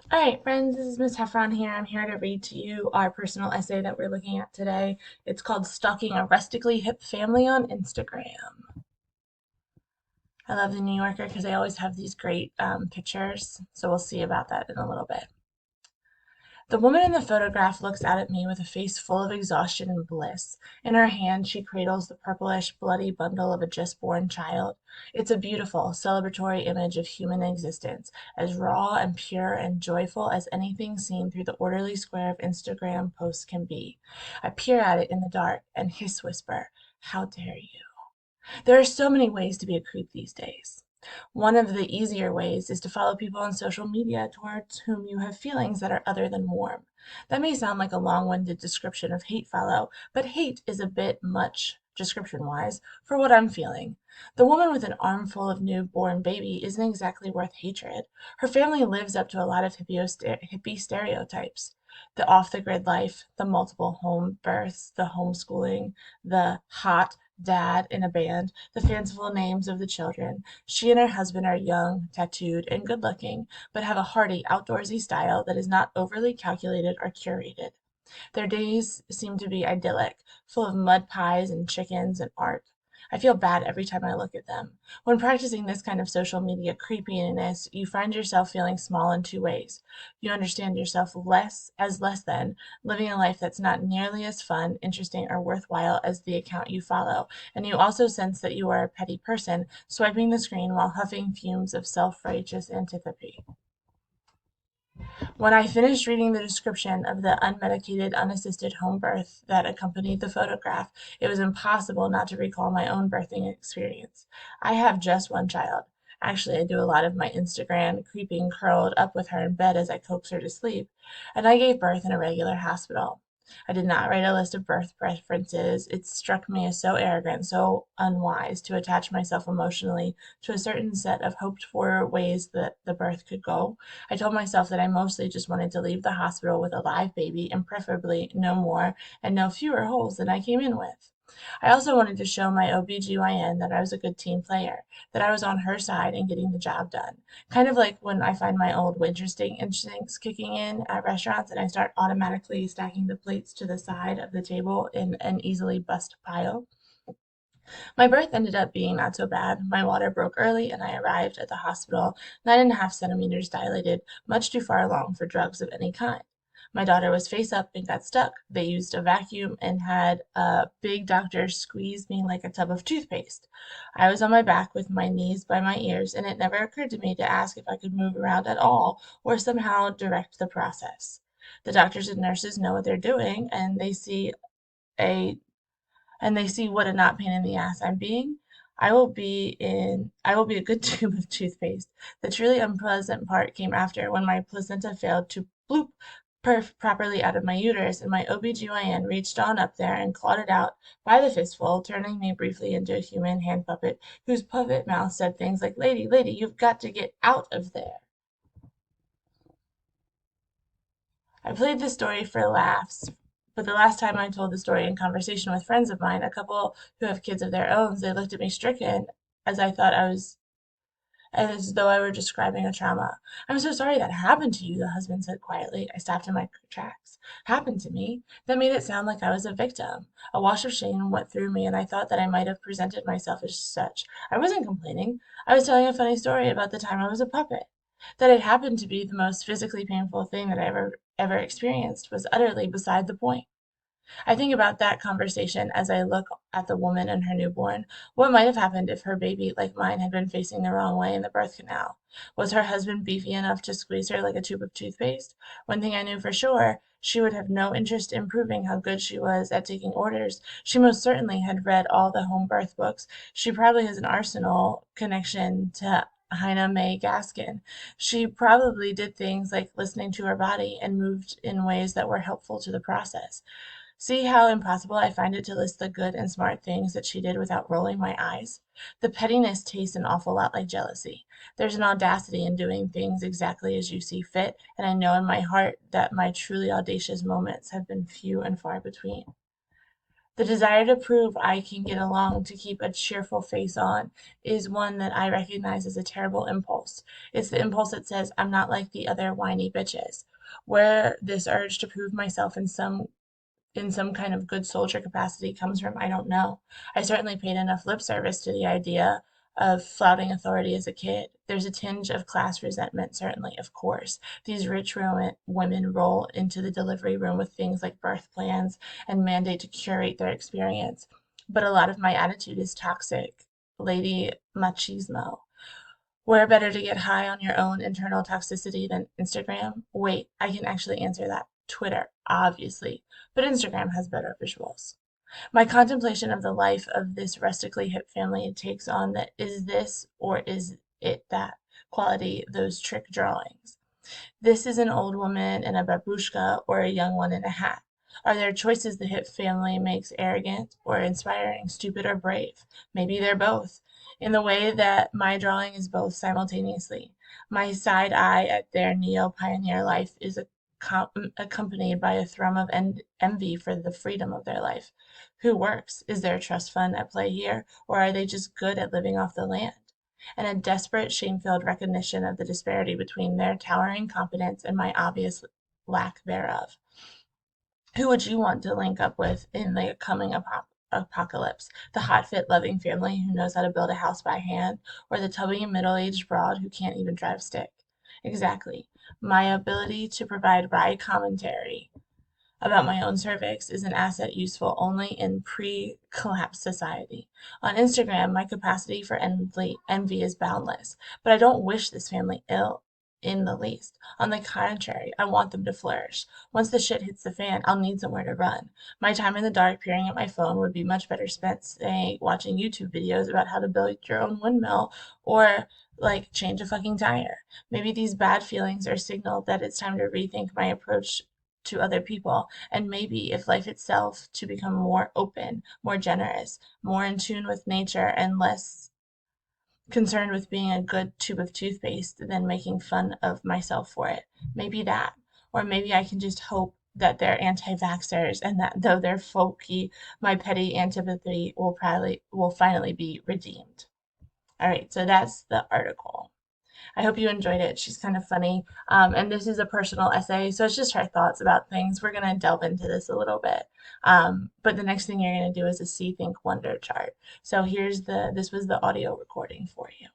All right, friends, this is Miss Heffron here. I'm here to read to you our personal essay that we're looking at today. It's called Stalking a Rustically Hip Family on Instagram. I love the New Yorker because they always have these great pictures, so we'll see about that in a little bit. The woman in the photograph looks out at me with a face full of exhaustion and bliss. In her hand, she cradles the purplish, bloody bundle of a just born child. It's a beautiful, celebratory image of human existence, as raw and pure and joyful as anything seen through the orderly square of Instagram posts can be. I peer at it in the dark and hiss whisper, "How dare you?" There are so many ways to be a creep these days. One of the easier ways is to follow people on social media towards whom you have feelings that are other than warm. That may sound like a long-winded description of hate follow, but hate is a bit much, description-wise, for what I'm feeling. The woman with an armful of newborn baby isn't exactly worth hatred. Her family lives up to a lot of hippie stereotypes. The off-the-grid life, the multiple home births, the homeschooling, the hot dad in a band, the fanciful names of the children. She and her husband are young, tattooed, and good-looking, but have a hearty, outdoorsy style that is not overly calculated or curated. Their days seem to be idyllic, full of mud pies and chickens and art. I feel bad every time I look at them. When practicing this kind of social media creepiness, you find yourself feeling small in two ways. You understand yourself less than, living a life that's not nearly as fun, interesting, or worthwhile as the account you follow, and you also sense that you are a petty person, swiping the screen while huffing fumes of self-righteous antipathy. When I finished reading the description of the unmedicated, unassisted home birth that accompanied the photograph, it was impossible not to recall my own birthing experience. I have just one child. Actually, I do a lot of my Instagram creeping curled up with her in bed as I coax her to sleep, and I gave birth in a regular hospital. I did not write a list of birth preferences. It struck me as so arrogant, so unwise, to attach myself emotionally to a certain set of hoped for ways that the birth could go. I told myself that I mostly just wanted to leave the hospital with a live baby and preferably no more and no fewer holes than I came in with. I also wanted to show my OBGYN that I was a good team player, that I was on her side and getting the job done. Kind of like when I find my old waitressing instincts kicking in at restaurants and I start automatically stacking the plates to the side of the table in an easily bust pile. My birth ended up being not so bad. My water broke early, and I arrived at the hospital 9.5 centimeters dilated, much too far along for drugs of any kind. My daughter was face up and got stuck. They used a vacuum and had a big doctor squeeze me like a tub of toothpaste. I was on my back with my knees by my ears, and it never occurred to me to ask if I could move around at all or somehow direct the process. The doctors and nurses know what they're doing, a and they see what a not pain in the ass I'm being, I will be a good tube of toothpaste. The truly unpleasant part came after, when my placenta failed to bloop properly out of my uterus, and my OBGYN reached on up there and clawed it out by the fistful, turning me briefly into a human hand puppet whose puppet mouth said things like, "Lady, lady, you've got to get out of there." I played this story for laughs, but the last time I told the story in conversation with friends of mine, a couple who have kids of their own, they looked at me stricken, as I thought I was as though I were describing a trauma. "I'm so sorry that happened to you," the husband said quietly. I stopped in my tracks. Happened to me? That made it sound like I was a victim. A wash of shame went through me, and I thought that I might have presented myself as such. I wasn't complaining. I was telling a funny story about the time I was a puppet. That it happened to be the most physically painful thing that I ever experienced was utterly beside the point. I think about that conversation as I look at the woman and her newborn. What might have happened if her baby, like mine, had been facing the wrong way in the birth canal? Was her husband beefy enough to squeeze her like a tube of toothpaste? One thing I knew for sure, she would have no interest in proving how good she was at taking orders. She most certainly had read all the home birth books. She probably has an arsenal connection to Heina May Gaskin. She probably did things like listening to her body and moved in ways that were helpful to the process. See how impossible I find it to list the good and smart things that she did without rolling my eyes? The pettiness tastes an awful lot like jealousy. There's an audacity in doing things exactly as you see fit, and I know in my heart that my truly audacious moments have been few and far between. The desire to prove I can get along to keep a cheerful face on is one that I recognize as a terrible impulse. It's the impulse that says I'm not like the other whiny bitches. Where this urge to prove myself in some kind of good soldier capacity comes from, I don't know. I certainly paid enough lip service to the idea of flouting authority as a kid. There's a tinge of class resentment, certainly, of course. These rich women roll into the delivery room with things like birth plans and mandate to curate their experience. But a lot of my attitude is toxic, lady machismo. Where better to get high on your own internal toxicity than Instagram? Wait, I can actually answer that. Twitter, obviously, but Instagram has better visuals. My contemplation of the life of this rustically hip family takes on the is this or is it that quality, those trick drawings. This is an old woman in a babushka or a young one in a hat. Are there choices the hip family makes arrogant or inspiring, stupid or brave? Maybe they're both, in the way that my drawing is both simultaneously. My side eye at their neo-pioneer life is accompanied by a thrum of envy for the freedom of their life. Who works? Is there a trust fund at play here, or are they just good at living off the land? And a desperate, shame-filled recognition of the disparity between their towering competence and my obvious lack thereof. Who would you want to link up with in the coming apocalypse? The hot, fit, loving family who knows how to build a house by hand, or the tubby, middle-aged broad who can't even drive stick? Exactly. My ability to provide wry commentary about my own cervix is an asset useful only in pre-collapse society. On Instagram, my capacity for envy is boundless, but I don't wish this family ill in the least. On the contrary, I want them to flourish. Once the shit hits the fan, I'll need somewhere to run. My time in the dark peering at my phone would be much better spent, say, watching YouTube videos about how to build your own windmill or like change a fucking tire. Maybe these bad feelings are a signal that it's time to rethink my approach to other people, and maybe if life itself to become more open, more generous, more in tune with nature, and less concerned with being a good tube of toothpaste than making fun of myself for it. Maybe that. Or maybe I can just hope that they're anti-vaxxers and that though they're folky, my petty antipathy will finally be redeemed. All right, so that's the article. I hope you enjoyed it. She's kind of funny. And this is a personal essay, so it's just her thoughts about things. We're going to delve into this a little bit. But the next thing you're going to do is a see, think, wonder chart. So this was the audio recording for you.